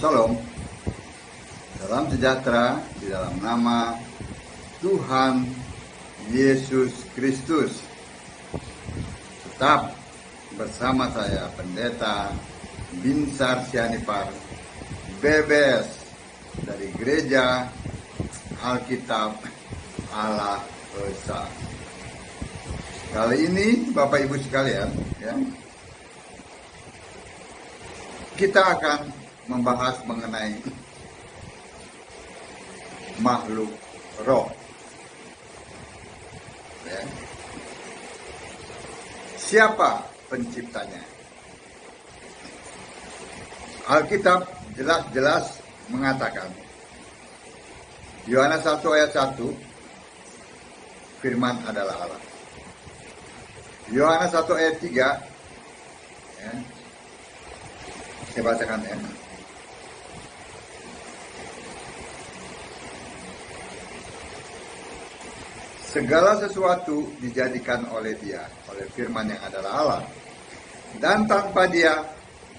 Shalom, salam sejahtera di dalam nama Tuhan Yesus Kristus. Tetap bersama saya Pendeta Binsar Sianipar BBS dari Gereja Alkitab Allah Esa. Kali ini Bapak Ibu sekalian, kita akan membahas mengenai makhluk roh. Siapa penciptanya? Alkitab jelas-jelas mengatakan, Yohanes 1 ayat 1, firman adalah Allah. Yohanes 1 ayat 3, saya bacakan ya. Segala sesuatu dijadikan oleh Dia, oleh firman yang adalah Allah. Dan tanpa Dia,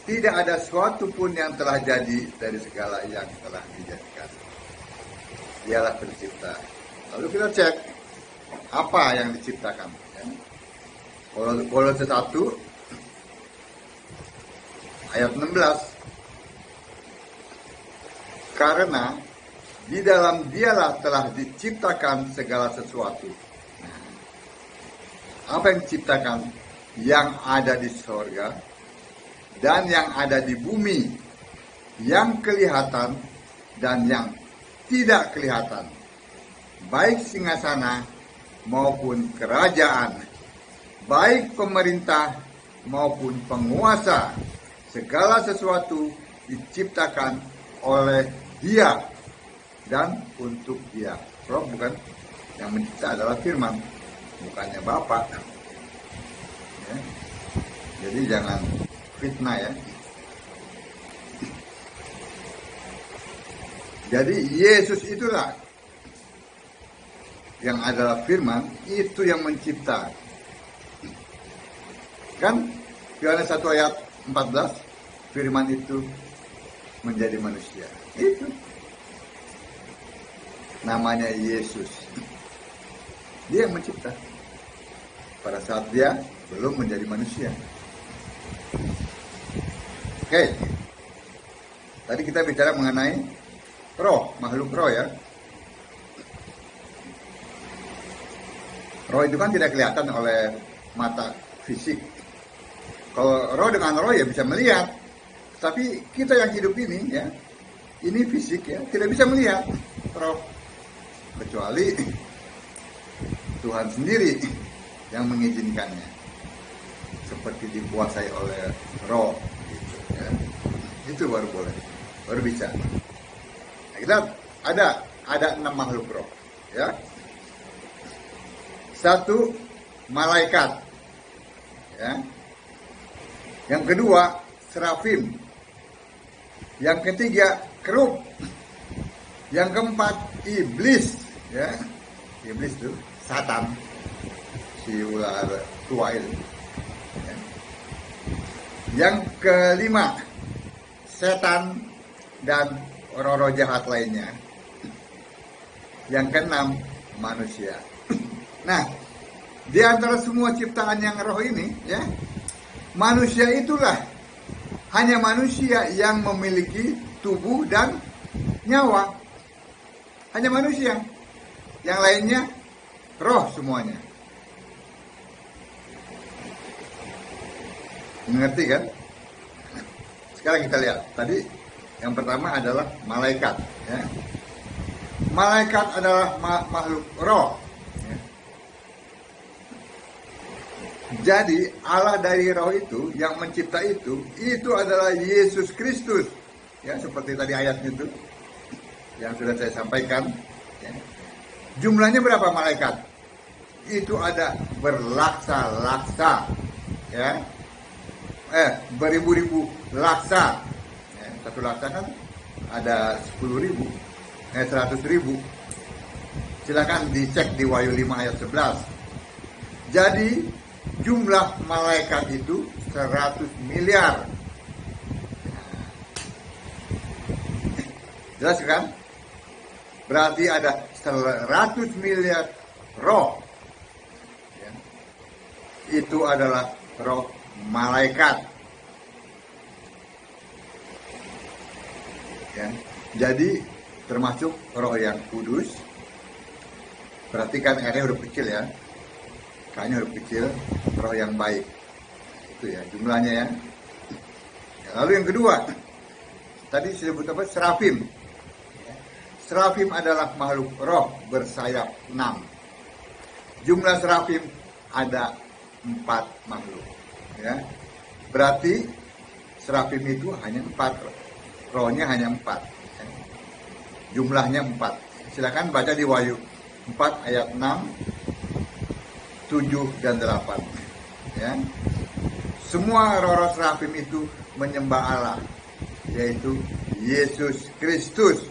tidak ada sesuatu pun yang telah jadi dari segala yang telah dijadikan. Dialah pencipta. Lalu kita cek, apa yang diciptakan? Kolose 1, ayat 16. Karena di dalam Dialah telah diciptakan segala sesuatu. Apa yang diciptakan? Yang ada di sorga dan yang ada di bumi, yang kelihatan dan yang tidak kelihatan, baik singgasana maupun kerajaan, baik pemerintah maupun penguasa. Segala sesuatu diciptakan oleh Dia dan untuk Dia. Roh bukan, yang mencipta adalah firman, bukannya Bapa. Jadi jangan fitnah ya. Jadi Yesus itulah yang adalah firman, itu yang mencipta. Kan Yohanes 1 ayat 14, firman itu menjadi manusia. Itu namanya Yesus. Dia yang mencipta pada saat Dia belum menjadi manusia. Oke. Tadi kita bicara mengenai roh, makhluk roh ya. Roh itu kan tidak kelihatan oleh mata fisik. Kalau roh dengan roh ya bisa melihat. Tapi kita yang hidup ini ya, ini fisik ya, tidak bisa melihat roh. Kecuali Tuhan sendiri yang mengizinkannya. Seperti dikuasai oleh roh gitu, ya. Itu baru boleh, baru bisa. Nah, kita ada 6 makhluk roh ya. 1, malaikat ya. Yang kedua, serafim. Yang ketiga, kerub. Yang keempat, iblis ya. Iblis itu Satan, si ular tua itu ya. Yang kelima, setan dan roh-roh jahat lainnya. Yang keenam, manusia. Nah, di antara semua ciptaan yang roh ini ya, manusia itulah, hanya manusia yang memiliki tubuh dan nyawa. Hanya manusia. Yang lainnya roh semuanya. Mengerti kan? Sekarang kita lihat. Tadi yang pertama adalah malaikat. Ya. Malaikat adalah makhluk roh. Ya. Jadi Allah dari roh itu, yang mencipta itu adalah Yesus Kristus. Ya, seperti tadi ayatnya itu yang sudah saya sampaikan. Ya. Jumlahnya berapa malaikat? Itu ada berlaksa-laksa. Ya. Beribu-ribu laksa. Ya, satu laksa kan ada 10.000, 100.000. Silakan dicek di Wahyu 5 ayat 11. Jadi jumlah malaikat itu 100 miliar. Jelas kan? Berarti ada 100 miliar roh. Ya. Itu adalah roh malaikat. Ya. Jadi termasuk roh yang kudus. Perhatikan R-nya huruf kecil ya. K-nya huruf kecil, roh yang baik. Itu ya jumlahnya ya. Lalu yang kedua, tadi disebut apa? Serafim. Serafim adalah makhluk roh bersayap 6. Jumlah serafim ada 4 makhluk. Ya. Berarti serafim itu hanya 4. Rohnya hanya 4. Ya. Jumlahnya 4. Silakan baca di Wahyu 4 ayat 6, 7 dan 8. Ya. Semua roh-roh serafim itu menyembah Allah, yaitu Yesus Kristus.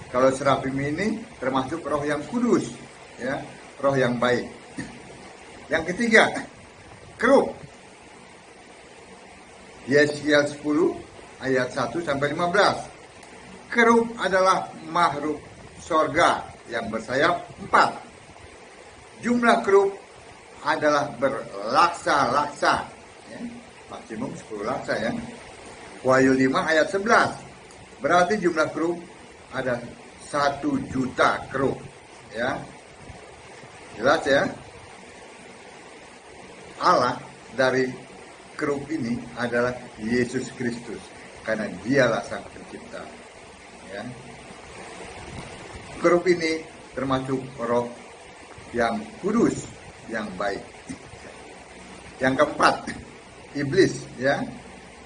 Kalau serafim ini termasuk roh yang kudus, ya, roh yang baik. Yang ketiga, kerub. Yesaya 10 ayat 1 sampai 15. Kerub adalah makhluk sorga yang bersayap 4. Jumlah kerub adalah berlaksa-laksa, ya, maksimum 10 laksa ya. Wahyu 5 ayat 11. Berarti jumlah kerub ada 1 juta kerub, ya. Jelas ya. Allah dari kerub ini adalah Yesus Kristus, karena dialah sang pencipta, ya. Kerub ini termasuk roh yang kudus, yang baik. Yang keempat, iblis, ya,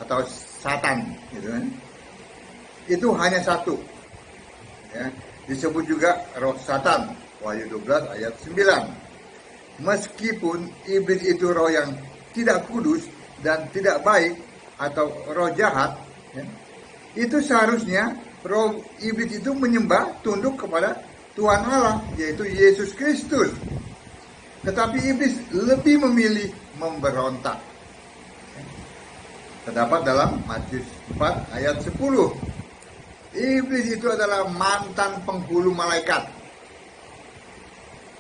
atau Satan, gitu kan. Itu hanya 1. Ya, disebut juga roh Satan, Wahyu 12 ayat 9. Meskipun iblis itu roh yang tidak kudus dan tidak baik atau roh jahat, ya, itu seharusnya roh iblis itu menyembah tunduk kepada Tuhan Allah, yaitu Yesus Kristus. Tetapi iblis lebih memilih memberontak. Terdapat dalam Matius 4 ayat 10. Iblis itu adalah mantan penghulu malaikat.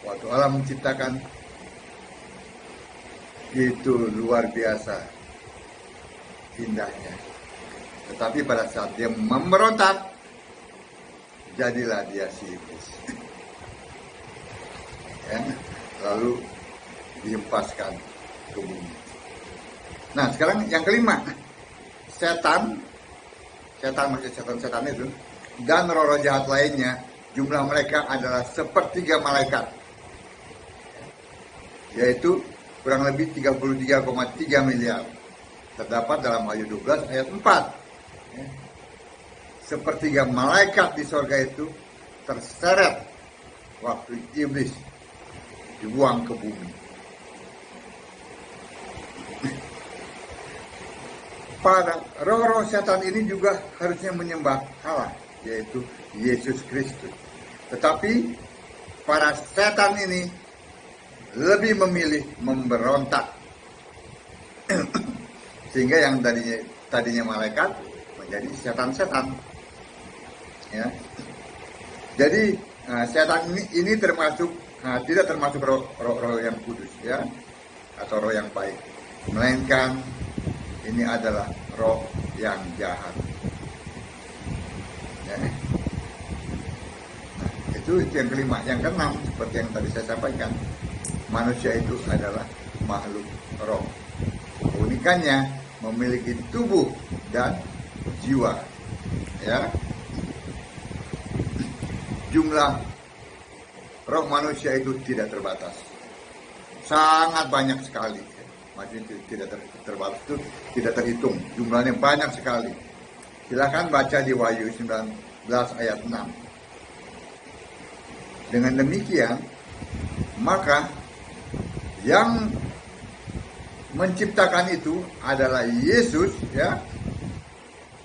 Waktu Allah menciptakan, itu luar biasa indahnya. Tetapi pada saat dia memberontak, jadilah dia si iblis. Ya, lalu dihempaskan ke bumi. Nah, sekarang yang kelima, setan maksud setan itu, dan roh-roh jahat lainnya, jumlah mereka adalah 1/3 malaikat, yaitu kurang lebih 33,3 miliar. Terdapat dalam Wahyu 12 ayat 4. 1/3 malaikat di sorga itu terseret waktu iblis dibuang ke bumi. Para roh-roh setan ini juga harusnya menyembah Allah, yaitu Yesus Kristus. Tetapi para setan ini lebih memilih memberontak. Sehingga yang tadinya malaikat menjadi setan-setan. Ya. Jadi setan ini termasuk tidak termasuk roh yang kudus, ya, atau roh yang baik, melainkan ini adalah roh yang jahat. Ya. Nah, itu yang kelima. Yang keenam, seperti yang tadi saya sampaikan, manusia itu adalah makhluk roh. Keunikannya memiliki tubuh dan jiwa. Ya. Jumlah roh manusia itu tidak terbatas. Sangat banyak sekali. Maksudnya tidak terbatas, itu tidak terhitung. Jumlahnya banyak sekali. Silakan baca di Wahyu 19 ayat 6. Dengan demikian, maka yang menciptakan itu adalah Yesus, ya.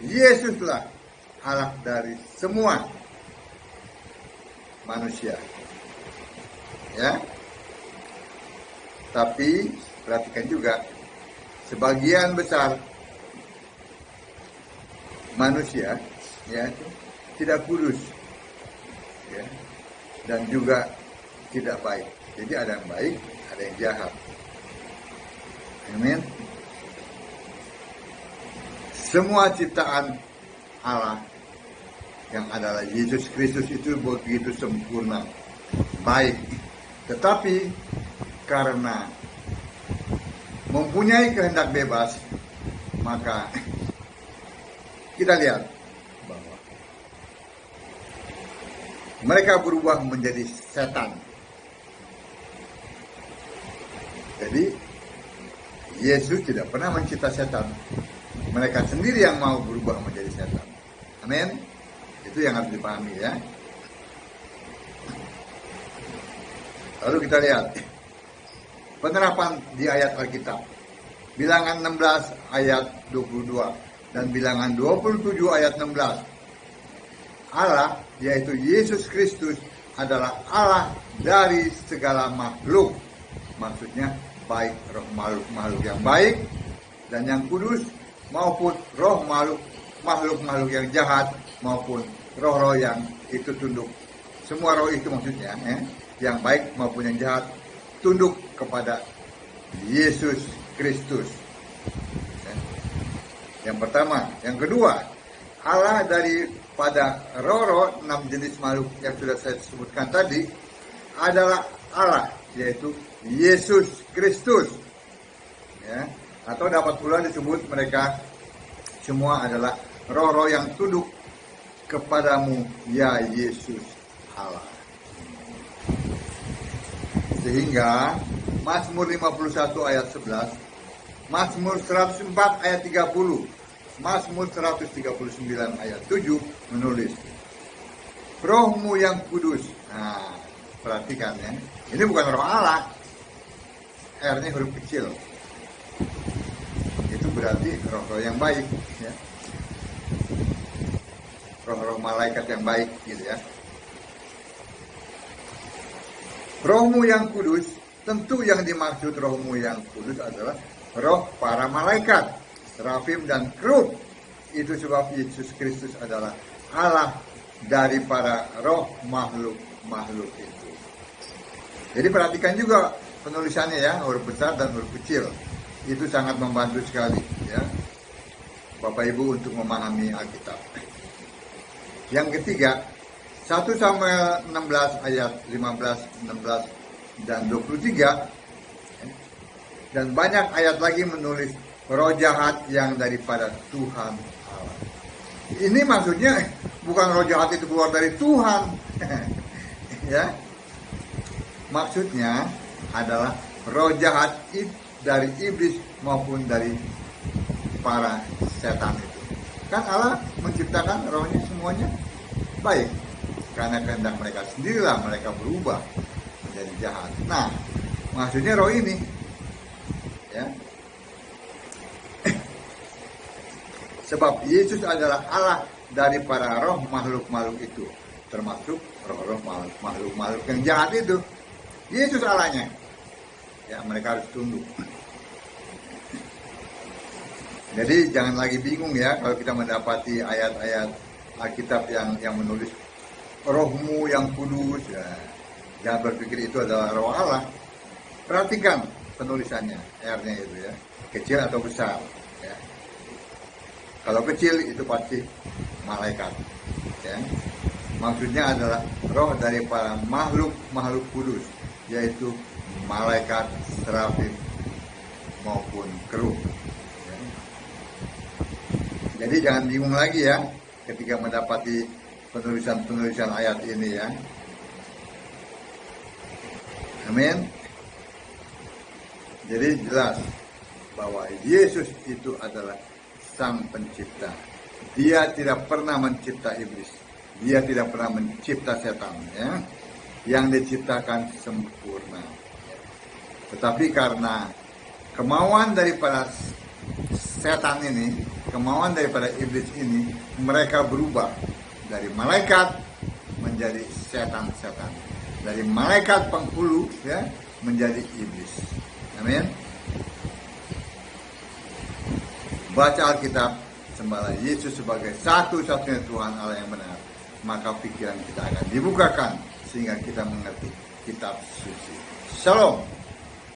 Yesuslah Allah dari semua manusia. Ya. Tapi perhatikan juga, sebagian besar manusia ya, tidak kudus, ya, dan juga tidak baik. Jadi ada yang baik, ada yang jahat. Amin. Semua ciptaan Allah yang adalah Yesus Kristus itu begitu sempurna, baik. Tetapi karena mempunyai kehendak bebas, maka kita lihat bahwa mereka berubah menjadi setan. Jadi Yesus tidak pernah mencipta setan. Mereka sendiri yang mau berubah menjadi setan. Amin. Itu yang harus dipahami, ya. Lalu kita lihat penerapan di ayat Alkitab. Bilangan 16 ayat 22 dan Bilangan 27 ayat 16. Allah, yaitu Yesus Kristus, adalah Allah dari segala makhluk. Maksudnya baik roh makhluk yang baik dan yang kudus, maupun roh makhluk yang jahat, maupun roh-roh yang itu tunduk. Semua roh itu maksudnya, yang baik maupun yang jahat, tunduk kepada Yesus Kristus. Yang pertama. Yang kedua, Allah daripada roh-roh 6 jenis makhluk yang sudah saya sebutkan tadi adalah Allah, yaitu Yesus Kristus. Ya, atau dapat pula disebut mereka semua adalah roh-roh yang tunduk kepadamu, ya Yesus Allah. Sehingga Mazmur 51 ayat 11, Mazmur 104 ayat 30, Mazmur 139 ayat 7 menulis, rohmu yang kudus. Nah, perhatikan, ya. Ini bukan roh Allah. R-nya huruf kecil. Itu berarti roh-roh yang baik, ya. Roh-roh malaikat yang baik, gitu, ya. Rohmu yang kudus, tentu yang dimaksud rohmu yang kudus adalah roh para malaikat, serafim dan kerub. Itu sebab Yesus Kristus adalah Allah dari para roh makhluk itu. Jadi perhatikan juga penulisannya, ya, huruf besar dan huruf kecil. Itu sangat membantu sekali, ya, Bapak Ibu, untuk memahami Alkitab. Yang ketiga, 1 Samuel 16 ayat 15, 16 dan 23, dan banyak ayat lagi menulis roh jahat yang daripada Tuhan Allah. Ini maksudnya bukan roh jahat itu keluar dari Tuhan. Ya. Maksudnya adalah roh jahat dari iblis maupun dari para setan itu. Kan Allah menciptakan rohnya semuanya baik. Karena kehendak mereka sendirilah mereka berubah menjadi jahat. Nah, maksudnya roh ini, ya. Sebab Yesus adalah Allah dari para roh makhluk-makhluk itu, termasuk roh-roh makhluk-makhluk yang jahat itu. Yesus Allahnya. Ya, mereka harus tunduk. Jadi jangan lagi bingung, ya, kalau kita mendapati ayat-ayat Alkitab yang menulis rohmu yang kudus, ya. Jangan berpikir itu adalah roh Allah. Perhatikan penulisannya, R-nya itu, ya, kecil atau besar, ya. Kalau kecil itu pasti malaikat, ya. Maksudnya adalah roh dari para makhluk kudus, yaitu malaikat, serafim maupun kerub. Ya. Jadi jangan bingung lagi, ya, ketika mendapati penulisan ayat ini, ya. Amin. Jadi jelas bahwa Yesus itu adalah Sang Pencipta. Dia tidak pernah mencipta iblis. Dia tidak pernah mencipta setan, ya. Yang diciptakan sempurna. Tetapi karena kemauan daripada setan ini, kemauan daripada iblis ini, mereka berubah dari malaikat menjadi setan-setan, dari malaikat penghulu, ya, menjadi iblis. Amin. Baca Alkitab sembahlah Yesus sebagai satu-satunya Tuhan Allah yang benar, maka pikiran kita akan dibukakan sehingga kita mengerti kitab suci. Shalom.